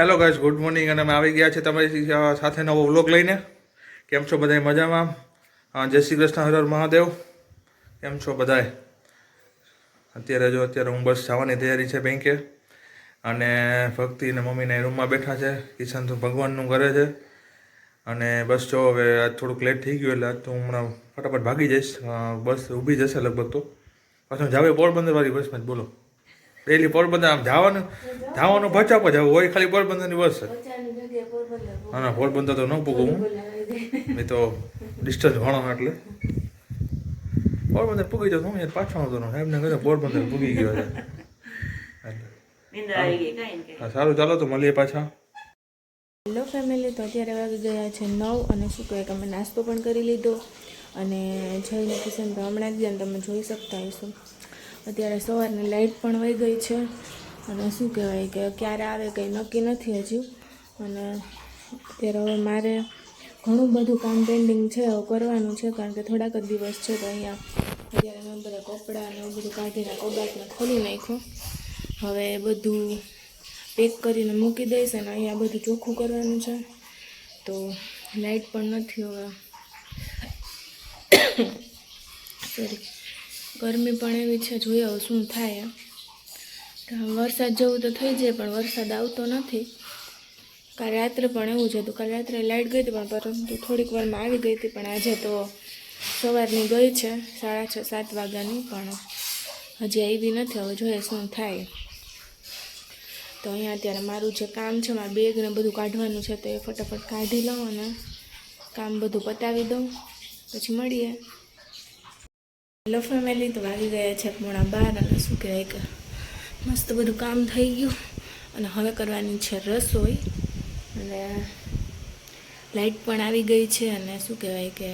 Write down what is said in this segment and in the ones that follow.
Hello guys, good morning. અને અમે આવી ગયા છે તમારી સાથે નવો વ્લોગ લઈને. કેમ છો બધાય? મજામાં? જય શ્રી કૃષ્ણ, હર હર મહાદેવ. કેમ છો બધાય? અત્યારે હું બસ જવાની તૈયારી છે બેંકે. અને ભક્તિ અને મમ્મીને રૂમમાં બેઠા છે. કિશન તો ભગવાનનું કરે છે. અને બસ જો હવે આજ થોડુંક લેટ થઈ ગયું એટલે આજ તો હું હમણાં ફટાફટ ભાગી જઈશ. બસ ઊભી જશે લગભગ તો. પાછું જાવે પોરબંદરવાળી બસમાં જ. બોલો, ડેલી પોરબંદર આમ જવાનું ભચાપ જ હોય, ખાલી પોરબંદરની બસ છે. ના, પોરબંદર તો ન પૂગું હું. એ તો ડિસ્ટન્સ ઘણો એટલે પોરબંદર પૂગી જાવ. હું યાર પાછો આવતો ને એમને કહે પોરબંદર પૂગી ગયો છે. સારું, ચાલો તો મળીએ પાછા. હેલો ફેમિલી, તો અત્યારે વાગી ગયા છે 9 અને શું કહે કે અમે નાસ્તો પણ કરી લીધો અને જઈને કિશન તો હમણાં જ ગયા તમે જોઈ શકતા હશો. અત્યારે સવારની લાઇટ પણ વહી ગઈ છે અને શું કહેવાય કે ક્યારે આવે કંઈ નક્કી નથી હજી. અને અત્યારે હવે મારે ઘણું બધું કામ પેન્ડિંગ છે, હવે કરવાનું છે, કારણ કે થોડાક જ દિવસ છે. તો અહીંયા અત્યારે મેં બધા કપડાં અને એવું બધું કાઢીને કબાટને ખોલી નાખ્યું. હવે બધું પેક કરીને મૂકી દઈશ અને અહીંયા બધું ચોખ્ખું કરવાનું છે. તો લાઇટ પણ નથી હવે, સોરી, ગરમી પણ એવી છે, જોઈએ હવે શું થાય. વરસાદ જેવું તો થઈ જાય પણ વરસાદ આવતો નથી. કાલે રાત્રે પણ એવું જ હતું. કાલે રાત્રે લાઇટ ગઈ હતી પણ પરંતુ થોડીક વારમાં આવી ગઈ હતી. પણ આજે તો સવારની ગઈ છે 6:30-7 વાગ્યાની, પણ હજી આવી નથી. હવે જોઈએ શું થાય. તો અહીંયા અત્યારે મારું જે કામ છે, મારા બેગને બધું કાઢવાનું છે, તો એ ફટાફટ કાઢી લઉં અને કામ બધું પતાવી દઉં, પછી મળીએ. હેલો ફેમિલી, તો વાગી ગયા છે 11:15 અને શું કહેવાય કે મસ્ત બધું કામ થઈ ગયું અને હવે કરવાની છે રસોઈ. અને લાઇટ પણ આવી ગઈ છે અને શું કહેવાય કે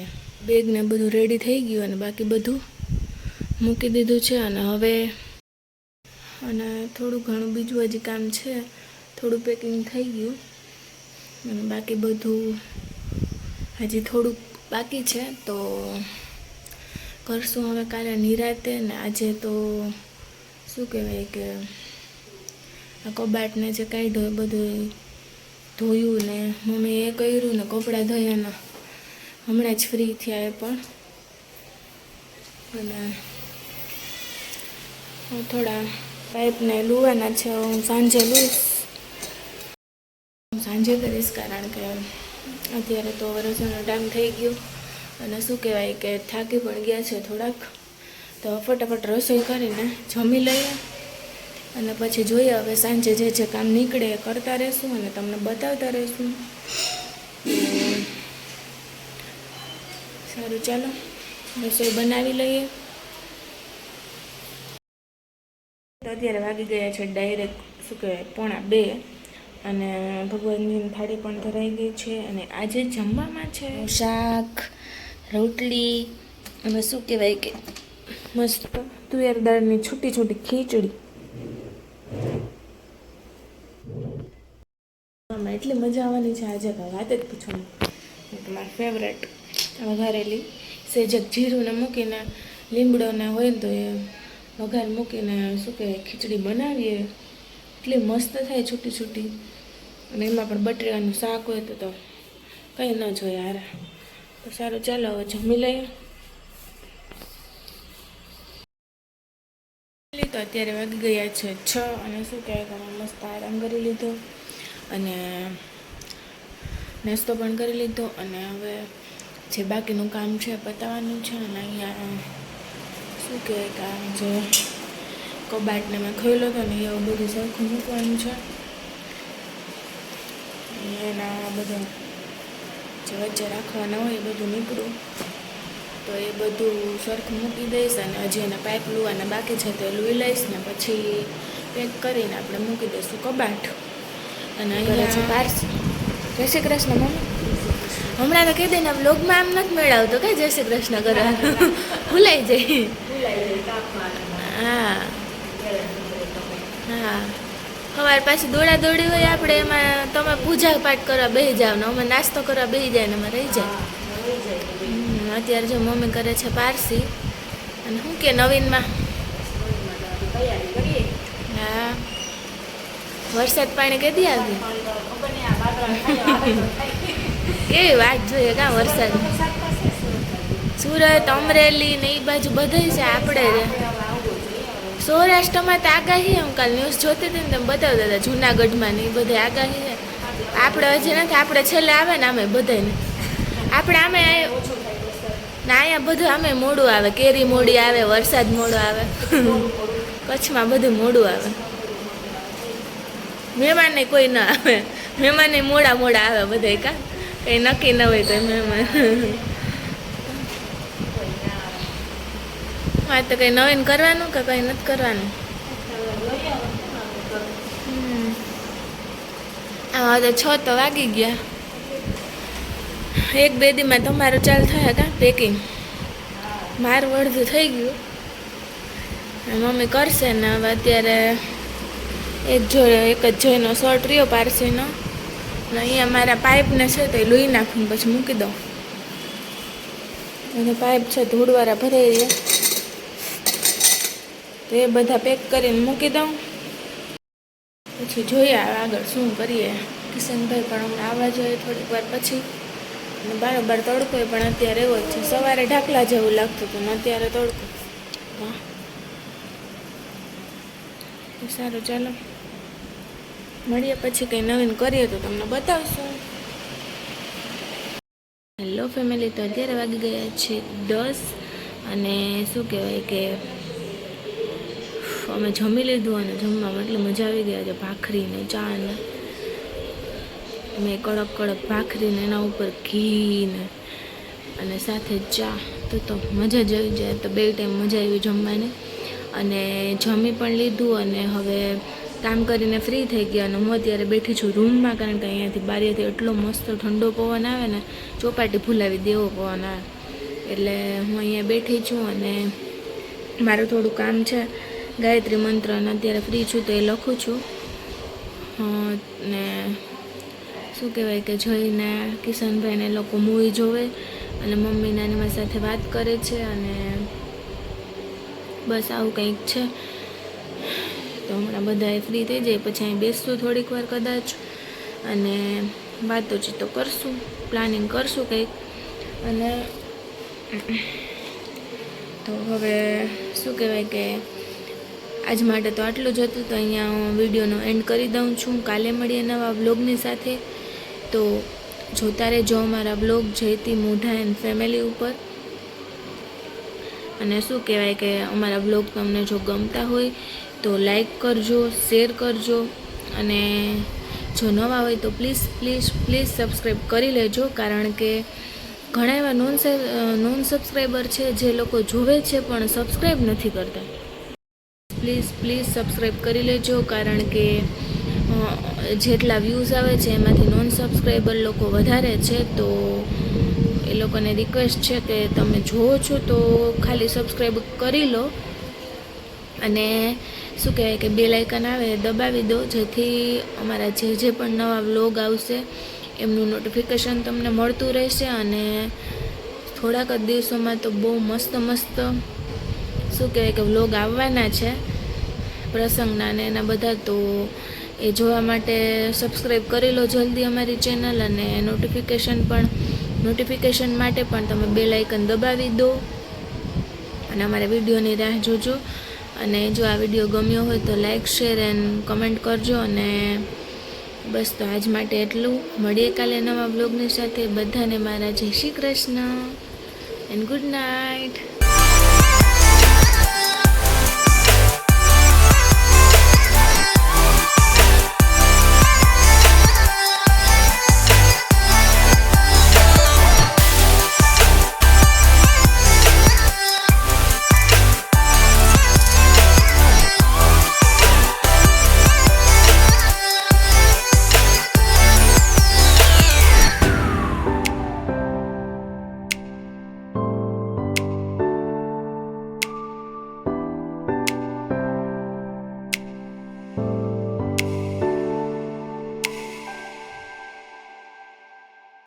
બેગને બધું રેડી થઈ ગયું અને બાકી બધું મૂકી દીધું છે. અને હવે થોડું ઘણું બીજું હજી કામ છે, થોડું પેકિંગ થઈ ગયું અને બાકી બધું હજી થોડુંક બાકી છે. તો કરશું હવે કાલે નિરાતે. ને આજે તો શું કહેવાય કે આ કબાટને જે કાઢ્યું એ બધું ધોયું ને મમ્મીએ એ કર્યું ને કપડાં ધોયાના હમણાં જ ફ્રી થયા એ પણ. અને થોડા પાઇપને લુવાના છે, હું સાંજે લઈશ. હું સાંજે કરીશ કારણ કે અત્યારે તો વરસનો ટાઈમ થઈ ગયો અને શું કહેવાય કે થાકી પણ ગયા છે થોડાક. તો ફટાફટ રસોઈ કરીને જમી લઈએ અને પછી જોઈએ હવે સાંજે જે કામ નીકળે એ કરતા રહીશું અને તમને બતાવતા રહીશું. સારું, ચાલો રસોઈ બનાવી લઈએ. તો અત્યારે વાગી ગયા છે ડાયરેક્ટ શું કહેવાય 1:45 અને ભગવાનજીની થાળી પણ ધરાઈ ગઈ છે. અને આજે જમવામાં છે શાક, રોટલી અને શું કહેવાય કે મસ્ત તુવેર દાળની છૂટી છૂટી ખીચડી. આમાં એટલી મજા આવવાની છે આજે કે વાત જ પૂછવાની. મારી ફેવરેટ વઘારેલી સેજક જીરુંને મૂકીને લીમડોને હોય ને તો એ વઘાર મૂકીને શું કહેવાય ખીચડી બનાવીએ, એટલી મસ્ત થાય છૂટી છૂટી. અને એમાં પણ બટેટાનું શાક હોય તો કંઈ ન જોઈએ યાર. તો સારું, ચાલો હવે જમી લઈએ. તો અત્યારે વાગી ગયા છે 6 અને શું કહેવાય કે અમે મસ્ત આરામ કરી લીધો અને નાસ્તો પણ કરી લીધો. અને હવે જે બાકીનું કામ છે પતાવવાનું છે. અને અહીંયા શું કહેવાય કે આ જે કબાટને મેં ખોલ્યો હતો ને એવું બધું સરખું મૂકવાનું છે. એના બધા જે વચ્ચે રાખવાના હોય એ બધું નીકળું તો એ બધું સરખું મૂકી દઈશ. અને હજી એના પાઇપ લુવાના બાકી છે તો એ લુઈ લઈશ ને પછી પેક કરીને આપણે મૂકી દઈશું કબાટ. અને અહીંયા છે પાર્સલ. જય શ્રી કૃષ્ણ મમ્મી. હમણાં તો કહી દઈને વ્લોગમાં આમ નથી મેળવતો કે જય શ્રી કૃષ્ણ કરવાનું, ભૂલાઈ જાય. હા હા, સવાર પાછી દોડા દોડી હોય આપણે, એમાં તમે પૂજા પાઠ કરવા બેસી જાવ ને અમે નાસ્તો કરવા બેસી જાય ને અમે રહી જાય. અત્યારે જો મમ્મી કરે છે પારસી. અને શું કે નવીનમાં? હા વરસાદ પાણી કેદી આવ્યું કેવી વાત જોઈએ કા વરસાદ સુરત અમરેલી ને એ બાજુ બધાય છે આપણે સૌરાષ્ટ્રમાં તો આગાહી હું કાલ ન્યૂઝ જોતી હતી ને તમે બતાવતા હતા જુનાગઢમાં ને એ બધી આગાહી છે આપણે હજી નથી આપણે છેલ્લે આવે ને આમે બધાને આપણે આમે ના અહીંયા બધું આમે મોડું આવે કેરી મોડી આવે વરસાદ મોડો આવે કચ્છમાં બધું મોડું આવે મહેમાનને કોઈ ના આવે મહેમાનને મોડા મોડા આવે બધા કા કંઈ નક્કી ન હોય તો મહેમાન હા તો કંઈ નવીન કરવાનું કે કંઈ નથી કરવાનું હા તો 6 તો વાગી ગયા 1-2 દીમાં તમારું ચાલુ થાય કા પેકિંગ મારું અડધું થઈ ગયું મમ્મી કરશે ને હવે અત્યારે એક જ જોઈનો શર્ટ રહ્યો પારસીનો ને અહીંયા મારા પાઇપને છે તો એ લોહી નાખું પછી મૂકી દઉં અને પાઇપ છે ધૂળવાળા ભરાઈ રહ્યા તો એ બધા પેક કરીને મૂકી દઉં પછી જોઈએ આગળ શું કરીએ કિશનભાઈ પણ હમણાં આવવા જોઈએ થોડીક વાર પછી અને બારોબાર તડકો પણ અત્યારે એવો જ છે સવારે ઢાકલા જેવું લાગતું હતું ને અત્યારે તડકો હા સારું ચાલો મળીએ પછી કંઈ નવીન કરીએ તો તમને બતાવશું હેલો ફેમિલી તો અત્યારે વાગી ગયા છે 10 અને શું કહેવાય કે અમે જમી લીધું અને જમવામાં એટલી મજા આવી ગયા છે ભાખરી ને ચા ને મેં કડક કડક ભાખરી ને એના ઉપર ઘી ને અને સાથે ચા તો મજા જ આવી જાય તો 2 ટાઈમ મજા આવી જમવાની અને જમી પણ લીધું અને હવે કામ કરીને ફ્રી થઈ ગયા અને હું અત્યારે બેઠી છું રૂમમાં કારણ કે અહીંયાથી બારીએથી એટલો મસ્ત ઠંડો પવન આવે ને ચોપાટી ભૂલાવી દેવો પવન આવે એટલે હું અહીંયા બેઠી છું અને મારું થોડું કામ છે ગાયત્રી મંત્ર અને અત્યારે ફ્રી છું તો એ લખું છું ને શું કહેવાય કે જોઈને કિશનભાઈને લોકો મૂવી જોવે અને મમ્મી નાની સાથે વાત કરે છે અને બસ આવું કંઈક છે તો હમણાં બધાએ ફ્રી થઈ જાય પછી અહીં બેસશું થોડીક વાર કદાચ અને વાતોચીતો કરશું પ્લાનિંગ કરશું કંઈક અને તો હવે શું કહેવાય કે આજ માટે તો આટલું જ હતું તો અહીંયા હું વિડીયોનો એન્ડ કરી દઉં છું કાલે મળીએ નવા બ્લોગની સાથે તો જોતા રહેજો અમારા બ્લોગ જયતી મોઢા એન્ડ ફેમિલી ઉપર અને શું કહેવાય કે અમારા બ્લોગ તમને જો ગમતા હોય તો લાઈક કરજો શેર કરજો અને જો નવા હોય તો પ્લીઝ સબસ્ક્રાઈબ કરી લેજો કારણ કે ઘણા એવા નોન સબસ્ક્રાઈબર છે જે લોકો જોવે છે પણ સબસ્ક્રાઈબ નથી કરતા પ્લીઝ સબસ્ક્રાઈબ કરી લેજો કારણ કે જેટલા વ્યૂઝ આવે છે એમાંથી નોન સબસ્ક્રાઈબર લોકો વધારે છે તો એ લોકોને રિક્વેસ્ટ છે કે તમે જોવો છો તો ખાલી સબસ્ક્રાઈબ કરી લો અને શું કહેવાય કે બેલ આઇકન આવે દબાવી દો જેથી અમારા જે પણ નવા વ્લોગ આવશે એમનું નોટિફિકેશન તમને મળતું રહેશે અને થોડાક જ દિવસોમાં તો બહુ મસ્ત શું કહેવાય કે વ્લોગ આવવાના છે પ્રસંગના ને એના બધા તો એ જોવા માટે સબસ્ક્રાઈબ કરી લો જલ્દી અમારી ચેનલ અને નોટિફિકેશન માટે પણ તમે બેલ આઇકન દબાવી દો અને અમારા વિડીયોની રાહ જોજો અને જો આ વિડીયો ગમ્યો હોય તો લાઈક શેર એન્ડ કમેન્ટ કરજો અને બસ તો આજ માટે એટલું મળીએ કાલે નવા બ્લોગની સાથે બધાને મારા જય Shri Krishna and good night